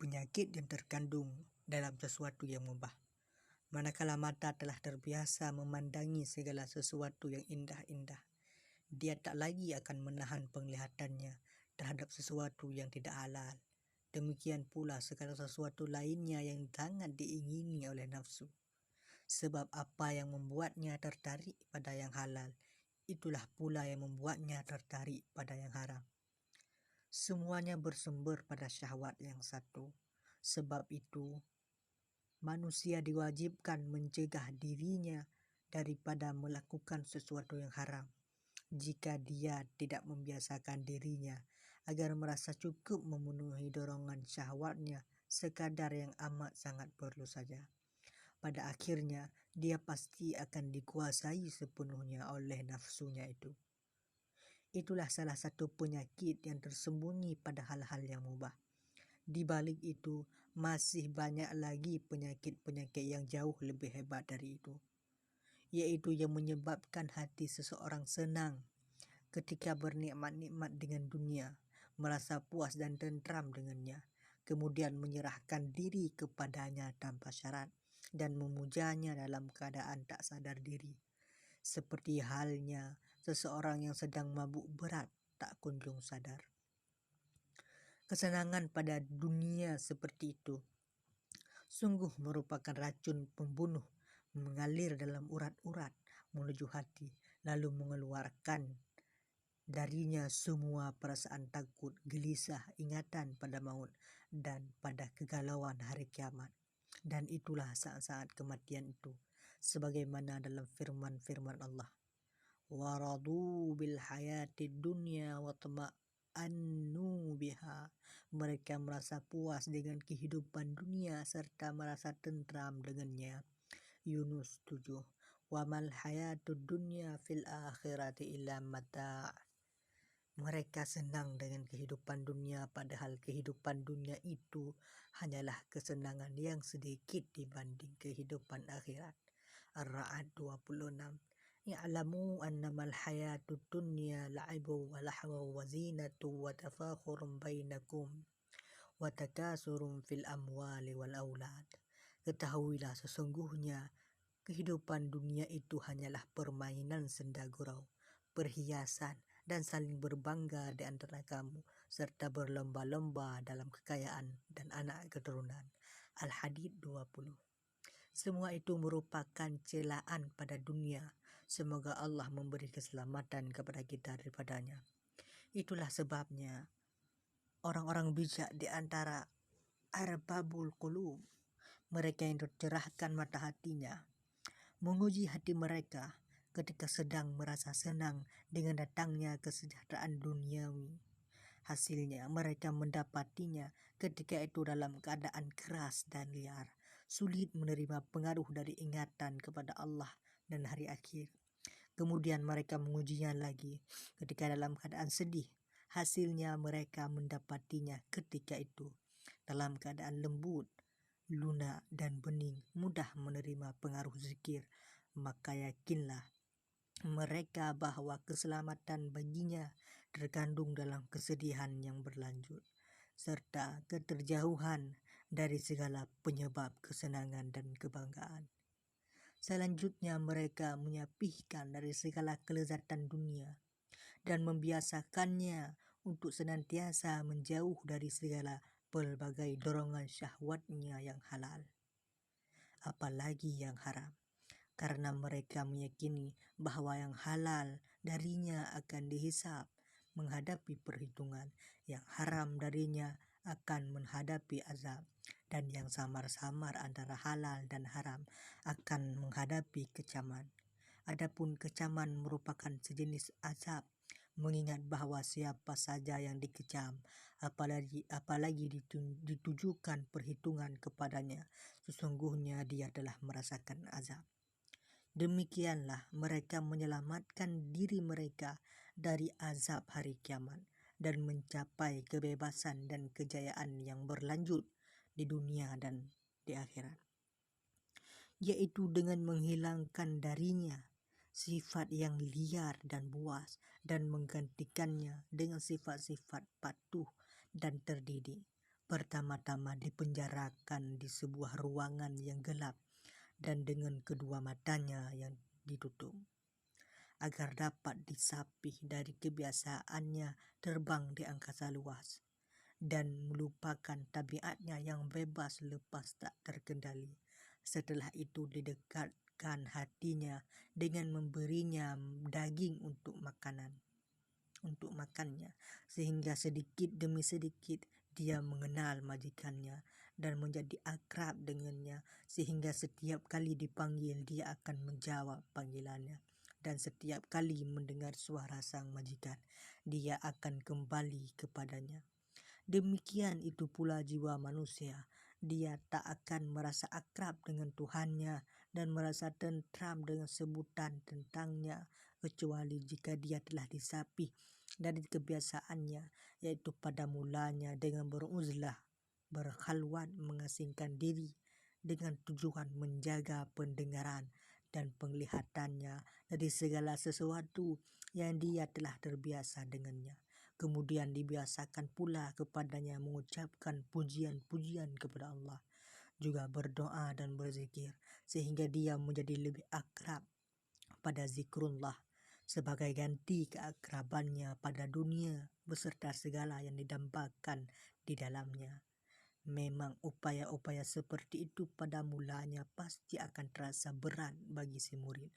penyakit yang terkandung dalam sesuatu yang mubah. Manakala mata telah terbiasa memandangi segala sesuatu yang indah-indah, dia tak lagi akan menahan penglihatannya terhadap sesuatu yang tidak halal. Demikian pula segala sesuatu lainnya yang sangat diingini oleh nafsu. Sebab apa yang membuatnya tertarik pada yang halal, itulah pula yang membuatnya tertarik pada yang haram. Semuanya bersumber pada syahwat yang satu. Sebab itu, manusia diwajibkan mencegah dirinya daripada melakukan sesuatu yang haram. Jika dia tidak membiasakan dirinya agar merasa cukup memenuhi dorongan syahwatnya sekadar yang amat sangat perlu saja, pada akhirnya dia pasti akan dikuasai sepenuhnya oleh nafsunya itu. Itulah salah satu penyakit yang tersembunyi pada hal-hal yang mubah. Di balik itu, masih banyak lagi penyakit-penyakit yang jauh lebih hebat dari itu, yaitu yang menyebabkan hati seseorang senang ketika bernikmat-nikmat dengan dunia, merasa puas dan tentram dengannya, kemudian menyerahkan diri kepadanya tanpa syarat dan memujanya dalam keadaan tak sadar diri. Seperti halnya seseorang yang sedang mabuk berat tak kunjung sadar. Kesenangan pada dunia seperti itu sungguh merupakan racun pembunuh, mengalir dalam urat-urat menuju hati, lalu mengeluarkan darinya semua perasaan takut, gelisah, ingatan pada maut, dan pada kegalauan hari kiamat. Dan itulah saat-saat kematian itu, sebagaimana dalam firman-firman Allah, waradu bil hayatid dunya wa tama'annu biha. Mereka merasa puas dengan kehidupan dunia serta merasa tentram dengannya. Yunus 7. Wa mal hayatud dunya fil akhirati illa mata'. Mereka senang dengan kehidupan dunia, padahal kehidupan dunia itu hanyalah kesenangan yang sedikit dibanding kehidupan akhirat. Ar-Ra'd 26. Ya'lamu annamal hayatud dunya la'ibu wa lahwu wa zinatu wa tafakhurun bainakum wa takasurun fil amwali wal aulad. Ketahuilah sesungguhnya kehidupan dunia itu hanyalah permainan senda gurau, perhiasan, dan saling berbangga di antara kamu, serta berlomba-lomba dalam kekayaan dan anak keturunan. Al-Hadid 20. Semua itu merupakan celaan pada dunia. Semoga Allah memberi keselamatan kepada kita daripadanya. Itulah sebabnya orang-orang bijak di antara arbabul qulub, mereka yang tercerahkan mata hatinya, menguji hati mereka ketika sedang merasa senang dengan datangnya kesejahteraan duniawi. Hasilnya mereka mendapatinya ketika itu dalam keadaan keras dan liar, sulit menerima pengaruh dari ingatan kepada Allah dan hari akhir. Kemudian mereka mengujinya lagi ketika dalam keadaan sedih. Hasilnya mereka mendapatinya ketika itu dalam keadaan lembut, lunak dan bening, mudah menerima pengaruh zikir. Maka yakinlah mereka bahwa keselamatan baginya terkandung dalam kesedihan yang berlanjut, serta keterjauhan dari segala penyebab kesenangan dan kebanggaan. Selanjutnya mereka menyapihkan dari segala kelezatan dunia dan membiasakannya untuk senantiasa menjauh dari segala pelbagai dorongan syahwatnya yang halal, apalagi yang haram. Karena mereka meyakini bahwa yang halal darinya akan dihisab menghadapi perhitungan, yang haram darinya akan menghadapi azab, dan yang samar-samar antara halal dan haram akan menghadapi kecaman. Adapun kecaman merupakan sejenis azab, mengingat bahwa siapa saja yang dikecam, apalagi ditujukan perhitungan kepadanya, sesungguhnya dia telah merasakan azab. Demikianlah mereka menyelamatkan diri mereka dari azab hari kiamat dan mencapai kebebasan dan kejayaan yang berlanjut di dunia dan di akhirat, yaitu dengan menghilangkan darinya sifat yang liar dan buas dan menggantikannya dengan sifat-sifat patuh dan terdidik. Pertama-tama dipenjarakan di sebuah ruangan yang gelap dan dengan kedua matanya yang ditutup, agar dapat disapih dari kebiasaannya terbang di angkasa luas dan melupakan tabiatnya yang bebas lepas tak terkendali. Setelah itu didekatkan hatinya dengan memberinya daging untuk makannya, sehingga sedikit demi sedikit dia mengenal majikannya dan menjadi akrab dengannya, sehingga setiap kali dipanggil dia akan menjawab panggilannya, dan setiap kali mendengar suara sang majikan dia akan kembali kepadanya. Demikian itu pula jiwa manusia. Dia tak akan merasa akrab dengan Tuhannya dan merasa tentram dengan sebutan tentangnya, kecuali jika dia telah disapih dari kebiasaannya, yaitu pada mulanya dengan beruzlah, berkhalwat, mengasingkan diri dengan tujuan menjaga pendengaran dan penglihatannya dari segala sesuatu yang dia telah terbiasa dengannya. Kemudian dibiasakan pula kepadanya mengucapkan pujian-pujian kepada Allah, juga berdoa dan berzikir, sehingga dia menjadi lebih akrab pada zikrullah sebagai ganti keakrabannya pada dunia beserta segala yang didambakan di dalamnya. Memang upaya-upaya seperti itu pada mulanya pasti akan terasa berat bagi si murid.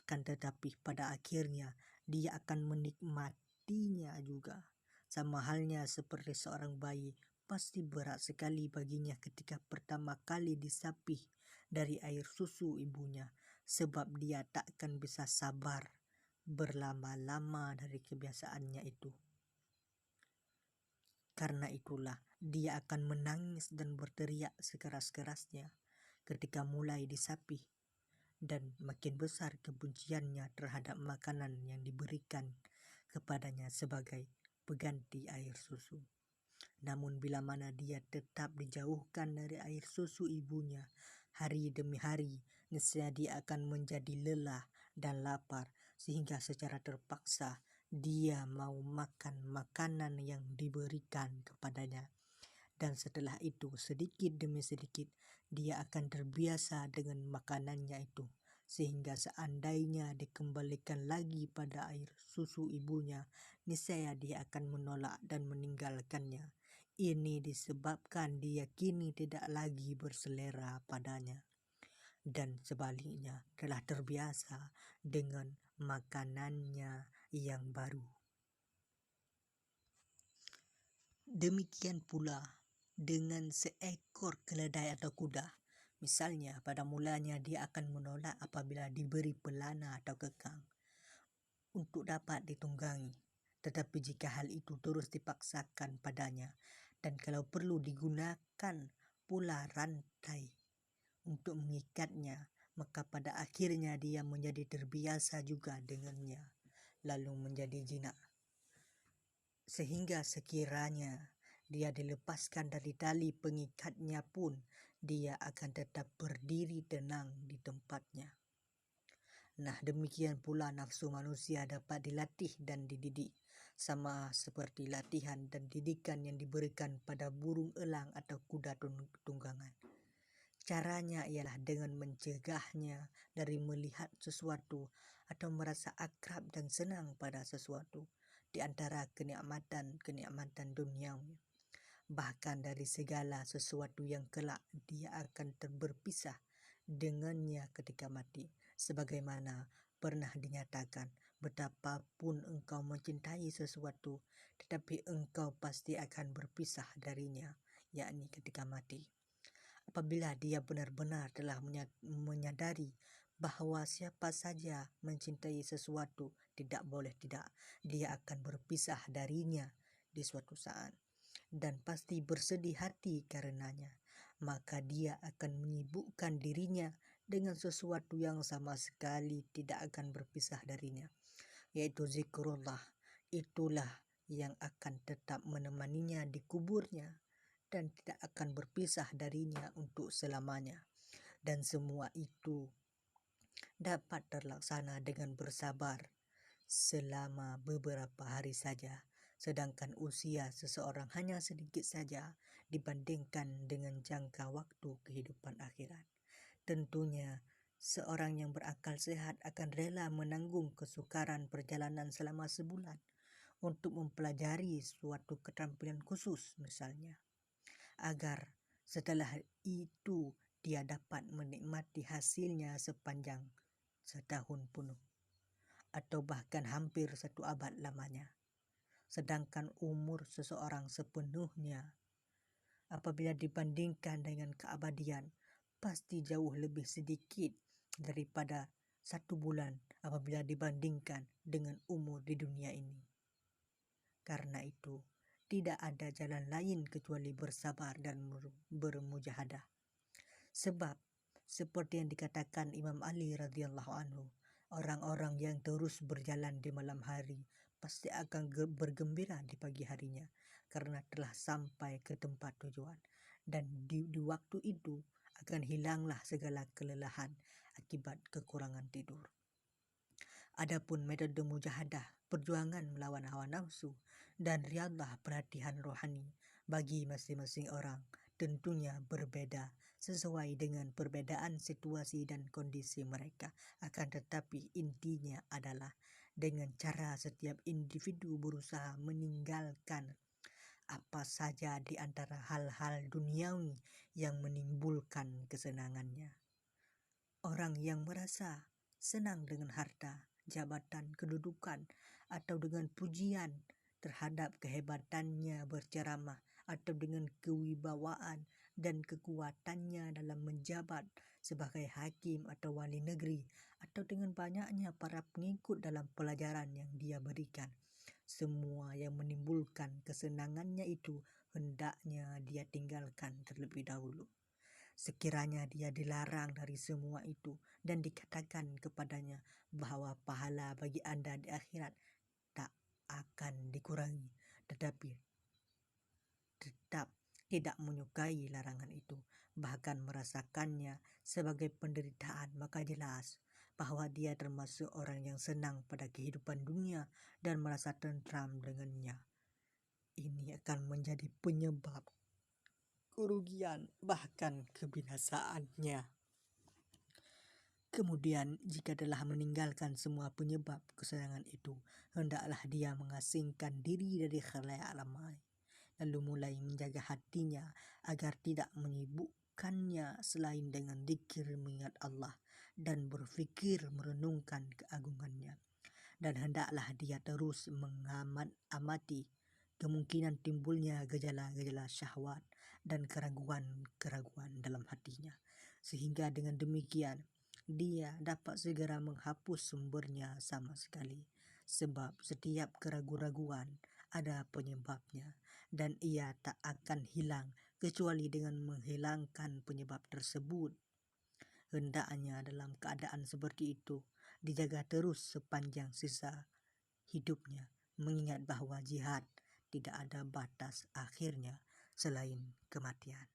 Akan tetapi pada akhirnya dia akan menikmatinya juga. Sama halnya seperti seorang bayi, pasti berat sekali baginya ketika pertama kali disapih dari air susu ibunya, sebab dia tak akan bisa sabar berlama-lama dari kebiasaannya itu. Karena itulah dia akan menangis dan berteriak sekeras-kerasnya ketika mulai disapih, dan makin besar kebenciannya terhadap makanan yang diberikan kepadanya sebagai pengganti air susu. Namun bila mana dia tetap dijauhkan dari air susu ibunya hari demi hari, niscaya dia akan menjadi lelah dan lapar, sehingga secara terpaksa dia mau makan makanan yang diberikan kepadanya. Dan setelah itu sedikit demi sedikit dia akan terbiasa dengan makanannya itu, sehingga seandainya dikembalikan lagi pada air susu ibunya, niscaya dia akan menolak dan meninggalkannya. Ini disebabkan dia kini tidak lagi berselera padanya, dan sebaliknya telah terbiasa dengan makanannya yang baru. Demikian pula dengan seekor keledai atau kuda. Misalnya pada mulanya dia akan menolak apabila diberi pelana atau kekang untuk dapat ditunggangi. Tetapi jika hal itu terus dipaksakan padanya, dan kalau perlu digunakan pula rantai untuk mengikatnya, maka pada akhirnya dia menjadi terbiasa juga dengannya, lalu menjadi jinak. Sehingga sekiranya dia dilepaskan dari tali pengikatnya pun, dia akan tetap berdiri tenang di tempatnya. Nah, demikian pula nafsu manusia dapat dilatih dan dididik, sama seperti latihan dan didikan yang diberikan pada burung elang atau kuda tunggangan. Caranya ialah dengan mencegahnya dari melihat sesuatu atau merasa akrab dan senang pada sesuatu di antara kenikmatan duniawi, bahkan dari segala sesuatu yang kelak dia akan berpisah dengannya ketika mati. Sebagaimana pernah dinyatakan, betapapun engkau mencintai sesuatu, tetapi engkau pasti akan berpisah darinya, yakni ketika mati. Apabila dia benar-benar telah menyadari bahwa siapa saja mencintai sesuatu, tidak boleh tidak, dia akan berpisah darinya di suatu saat, dan pasti bersedih hati karenanya, maka dia akan menyibukkan dirinya dengan sesuatu yang sama sekali tidak akan berpisah darinya, yaitu zikrullah. Itulah yang akan tetap menemaninya di kuburnya dan tidak akan berpisah darinya untuk selamanya. Dan semua itu dapat terlaksana dengan bersabar selama beberapa hari saja, sedangkan usia seseorang hanya sedikit saja, dibandingkan dengan jangka waktu kehidupan akhirat. Tentunya, seorang yang berakal sehat akan rela menanggung kesukaran perjalanan selama sebulan untuk mempelajari suatu keterampilan khusus misalnya, agar setelah itu dia dapat menikmati hasilnya sepanjang setahun penuh atau bahkan hampir satu abad lamanya. Sedangkan umur seseorang sepenuhnya apabila dibandingkan dengan keabadian pasti jauh lebih sedikit daripada satu bulan apabila dibandingkan dengan umur di dunia ini. Karena itu, tidak ada jalan lain kecuali bersabar dan bermujahadah. Sebab, seperti yang dikatakan Imam Ali radhiyallahu anhu, orang-orang yang terus berjalan di malam hari pasti akan bergembira di pagi harinya karena telah sampai ke tempat tujuan. Dan di waktu itu akan hilanglah segala kelelahan akibat kekurangan tidur. Adapun metode mujahadah, perjuangan melawan hawa nafsu, dan riyadhah pelatihan rohani bagi masing-masing orang tentunya berbeda sesuai dengan perbedaan situasi dan kondisi mereka. Akan tetapi intinya adalah dengan cara setiap individu berusaha meninggalkan apa saja di antara hal-hal duniawi yang menimbulkan kesenangannya. Orang yang merasa senang dengan harta, jabatan, kedudukan, atau dengan pujian terhadap kehebatannya berceramah, atau dengan kewibawaan dan kekuatannya dalam menjabat sebagai hakim atau wali negeri, atau dengan banyaknya para pengikut dalam pelajaran yang dia berikan. Semua yang menimbulkan kesenangannya itu hendaknya dia tinggalkan terlebih dahulu. Sekiranya dia dilarang dari semua itu dan dikatakan kepadanya bahwa pahala bagi Anda di akhirat tak akan dikurangi, tetapi tetap tidak menyukai larangan itu, bahkan merasakannya sebagai penderitaan, maka jelas bahwa dia termasuk orang yang senang pada kehidupan dunia dan merasa tentram dengannya. Ini akan menjadi penyebab kerugian bahkan kebinasaannya. Kemudian jika telah meninggalkan semua penyebab kesenangan itu, hendaklah dia mengasingkan diri dari khalayak ramai, lalu mulai menjaga hatinya agar tidak menyibukkannya selain dengan zikir mengingat Allah dan berfikir merenungkan keagungannya. Dan hendaklah dia terus mengamati kemungkinan timbulnya gejala-gejala syahwat dan keraguan-keraguan dalam hatinya, sehingga dengan demikian dia dapat segera menghapus sumbernya sama sekali. Sebab setiap keraguan-raguan ada penyebabnya, dan ia tak akan hilang kecuali dengan menghilangkan penyebab tersebut. Hendaknya dalam keadaan seperti itu dijaga terus sepanjang sisa hidupnya, mengingat bahwa jihad tidak ada batas akhirnya selain kematian.